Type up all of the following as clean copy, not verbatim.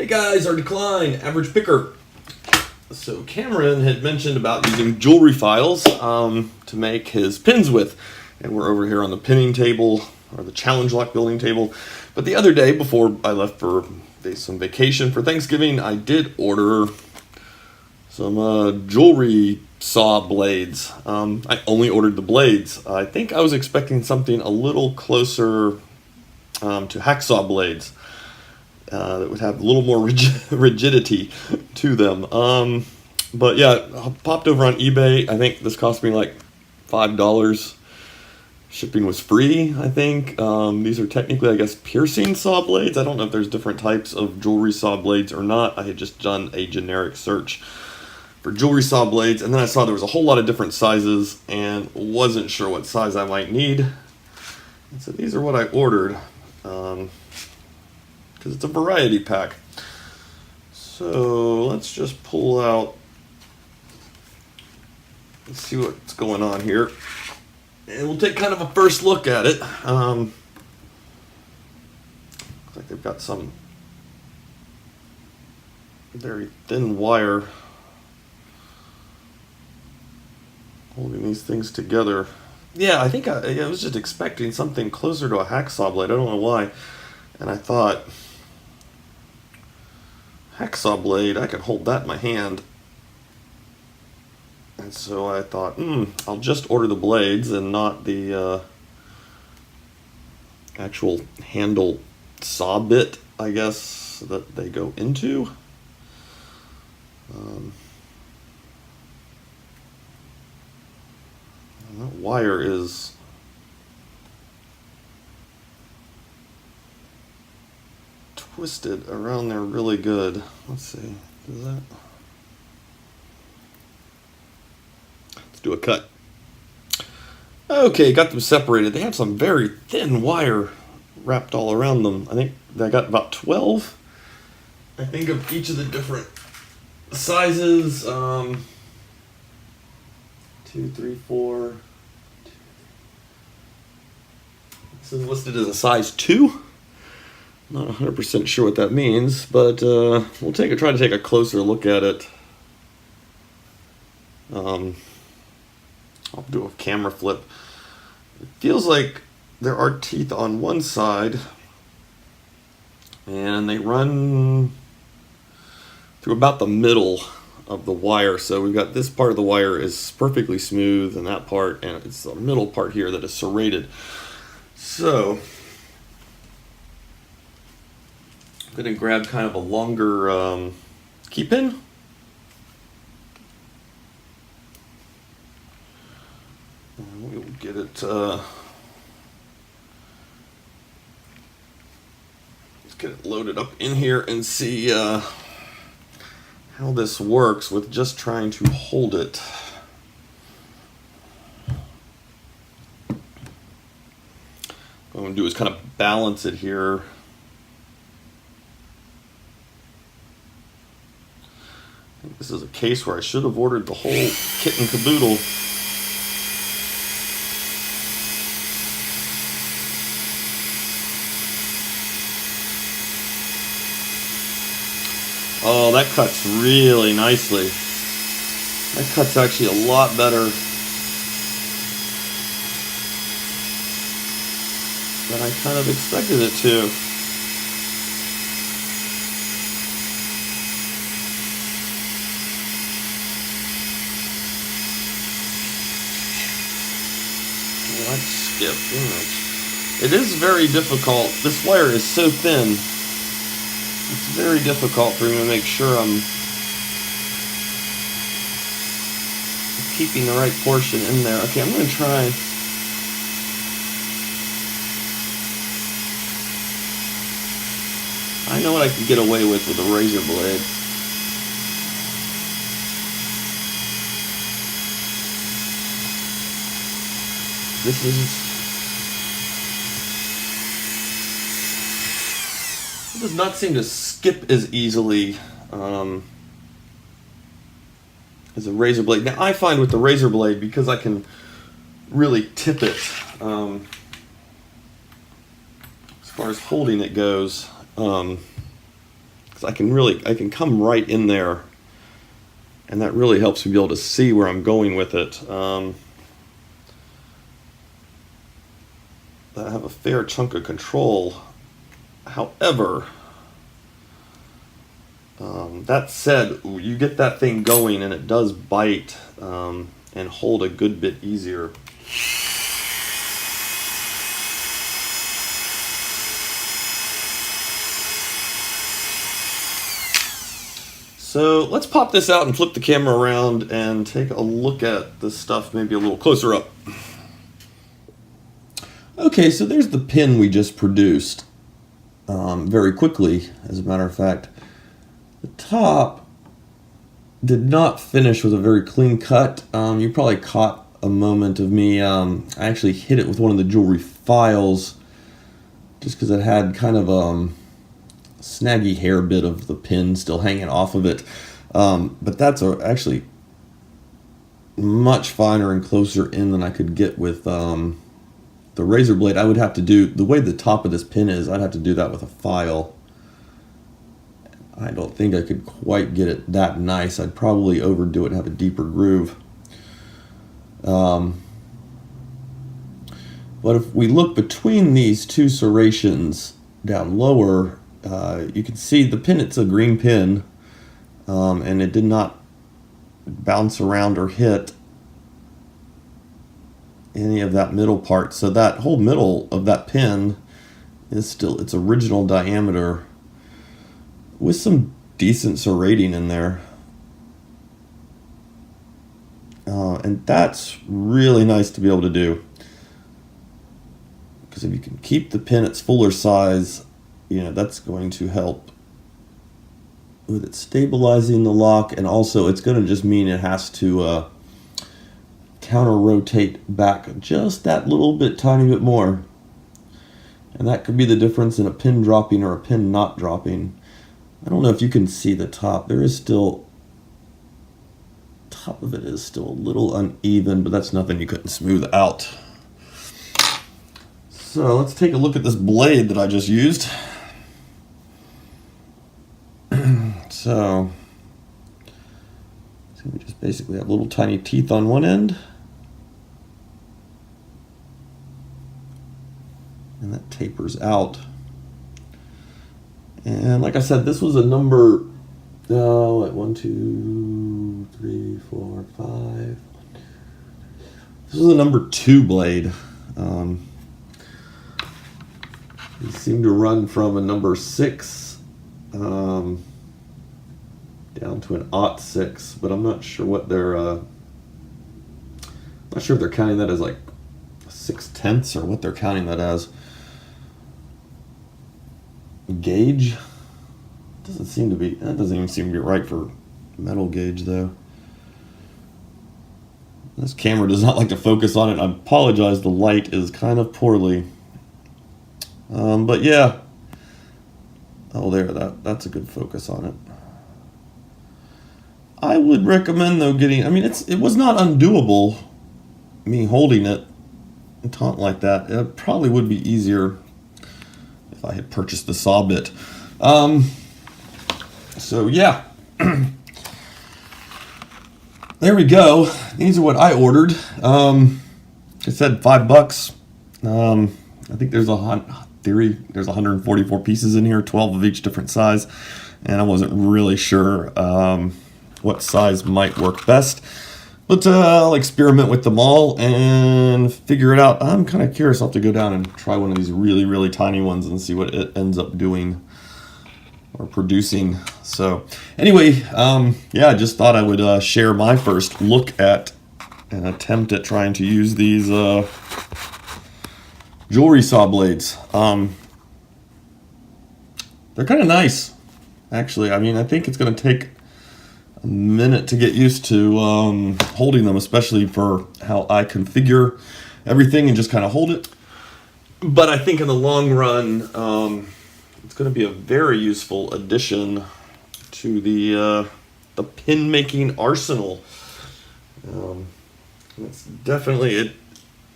Hey guys, our decline, average picker. So Cameron had mentioned about using jewelry files to make his pins with. And we're over here on the pinning table, or the challenge lock building table. But the other day, before I left for some vacation for Thanksgiving, I did order some jewelry saw blades. I only ordered the blades. I think I was expecting something a little closer to hacksaw blades. That would have a little more rigidity to them. But yeah, I popped over on eBay. I think this cost me like $5. Shipping was free, I think. These are technically, I guess, piercing saw blades. I don't know if there's different types of jewelry saw blades or not. I had just done a generic search for jewelry saw blades, and then I saw there was a whole lot of different sizes and wasn't sure what size I might need. And so these are what I ordered. Because it's a variety pack. So let's just pull out, let's see what's going on here. And we'll take kind of a first look at it. Looks like they've got some very thin wire holding these things together. Yeah, I think I was just expecting something closer to a hacksaw blade. I don't know why. And I thought, hacksaw blade, I could hold that in my hand. And so I thought, I'll just order the blades and not the actual handle saw bit, I guess, that they go into. That wire is twisted around there really good. Let's see, does that? Let's do a cut. Okay, got them separated. They have some very thin wire wrapped all around them. I think I got about 12. I think of each of the different sizes. 2, 3, 4. This is listed as a size 2. Not 100% sure what that means, but we'll try to take a closer look at it. I'll do a camera flip. It feels like there are teeth on one side, and they run through about the middle of the wire. So we've got this part of the wire is perfectly smooth, and that part, and it's the middle part here that is serrated. So I'm going to grab kind of a longer key pin. And we'll get it, let's get it loaded up in here and see how this works with just trying to hold it. What I'm going to do is kind of balance it here. I think this is a case where I should have ordered the whole kit and caboodle. Oh, that cuts really nicely. That cuts actually a lot better than I kind of expected it to. Let's skip. It is very difficult. This wire is so thin. It's very difficult for me to make sure I'm keeping the right portion in there. Okay, I'm going to try. I know what I can get away with a razor blade. This does not seem to skip as easily as a razor blade. Now I find with the razor blade, because I can really tip it as far as holding it goes, because I can come right in there, and that really helps me be able to see where I'm going with it. I have a fair chunk of control. However, that said, you get that thing going and it does bite and hold a good bit easier. So let's pop this out and flip the camera around and take a look at this stuff maybe a little closer up. Okay, so there's the pin we just produced very quickly, as a matter of fact. The top did not finish with a very clean cut. You probably caught a moment of me. I actually hit it with one of the jewelry files just because it had kind of a snaggy hair bit of the pin still hanging off of it. But that's actually much finer and closer in than I could get with the razor blade. I would have to do, the way the top of this pin is, I'd have to do that with a file. I don't think I could quite get it that nice. I'd probably overdo it and have a deeper groove. But if we look between these two serrations down lower, you can see the pin, it's a green pin, and it did not bounce around or hit any of that middle part. So that whole middle of that pin is still its original diameter with some decent serrating in there. And that's really nice to be able to do, because if you can keep the pin its fuller size, that's going to help with it stabilizing the lock, and also it's going to just mean it has to counter rotate back just that little bit, tiny bit more, and that could be the difference in a pin dropping or a pin not dropping. I don't know if you can see the top. There is still, top of it is still a little uneven, but that's nothing you couldn't smooth out. So let's take a look at this blade that I just used. So we just basically have little tiny teeth on one end, and that tapers out. And like I said, this was a number, 1, 2, 3, 4, 5. This was a number 2 blade. These seem to run from a number 6 down to an 06, but I'm not sure what they're. Not sure if they're counting that as like 6/10 or what they're counting that as. Gauge doesn't seem to be. That doesn't even seem to be right for metal gauge though. This camera does not like to focus on it. I apologize. The light is kind of poorly. But yeah. Oh, there. That's a good focus on it. I would recommend though getting. I mean, it was not undoable. Me holding it and taut like that. It probably would be easier if I had purchased the saw bit. So yeah. There we go. These are what I ordered. I said $5. I think there's 144 pieces in here, 12 of each different size, and I wasn't really sure what size might work best. But I'll experiment with them all and figure it out. I'm kind of curious. I'll have to go down and try one of these really, really tiny ones and see what it ends up doing or producing. So anyway, yeah, I just thought I would share my first look at and attempt at trying to use these jewelry saw blades. They're kind of nice, actually. I mean, I think it's going to take a minute to get used to holding them, especially for how I configure everything and just kind of hold it. But I think in the long run, it's going to be a very useful addition to the pin making arsenal. It's definitely, it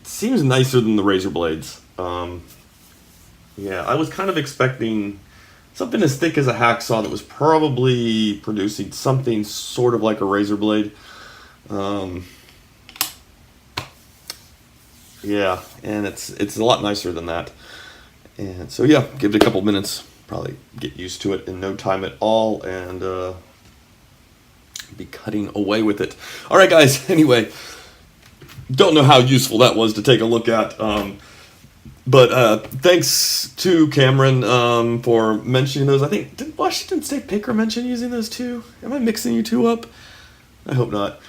seems nicer than the razor blades. Yeah, I was kind of expecting something as thick as a hacksaw that was probably producing something sort of like a razor blade. Yeah, and it's a lot nicer than that. And so yeah, give it a couple minutes, probably get used to it in no time at all, and be cutting away with it. All right, guys. Anyway, don't know how useful that was to take a look at. But thanks to Cameron for mentioning those. I think, did Washington State Picker mention using those too? Am I mixing you two up? I hope not.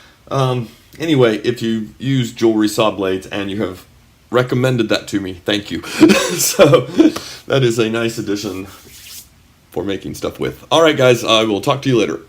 Anyway, if you use jewelry saw blades and you have recommended that to me, thank you. So that is a nice addition for making stuff with. All right, guys, I will talk to you later.